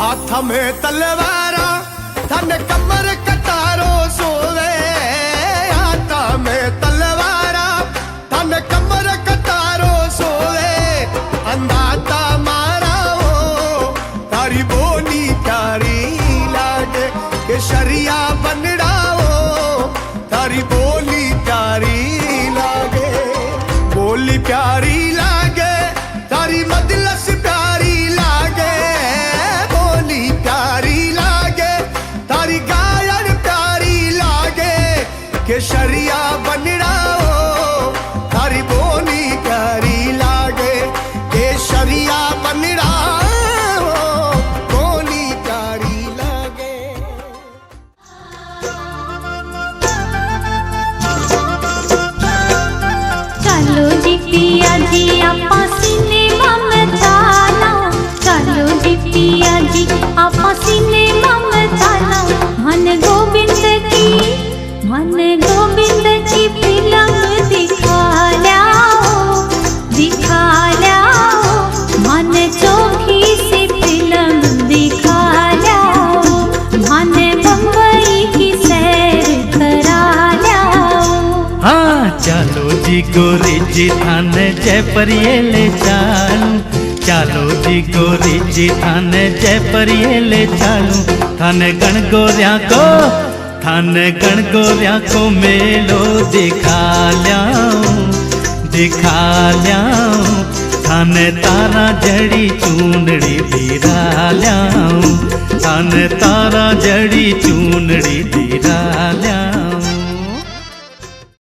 हाथ में तलवारा धन कमर कटारो सोवे, हाथ में तलवारा धन कमर कटारो सोवे। अंधाता मारा हो तारी बोली प्यारी लागे, केसरिया बनड़ा हो तारी बोली प्यारी लागे। बोली प्यारी लागे तारी मजलिस प्यारी लागे, बोली प्यारी लागे तारी गायन प्यारी लागे। केसरिया बनड़ा हो तारी बोली प्यारी लागे, केसरिया बनड़ा हो बोली प्यारी लागे। चलो जी पिया जी आपा सिनेमा में चला, चलो जी पिया जी आपा सिनेमा में चला। मन गोविंद की फिल्म दिखा ल्याओ, दिखा ल्याओ। मन चोखी सी फिल्म दिखा ल्याओ, मन बम्बई की सैर करा ल्याओ। हाँ चलो जी गोरी जी थान जयपुर ये ले चालू, चलो जी गोरी जी थान जयपुर ये ले चालू। थान गण गोरिया को मेलो दिखा ल्याऊं, दिखा ल्याऊं। थान तारा जड़ी चूनड़ी दिरा ल्याऊं, थान तारा जड़ी चूनड़ी दिरा ल्याऊं।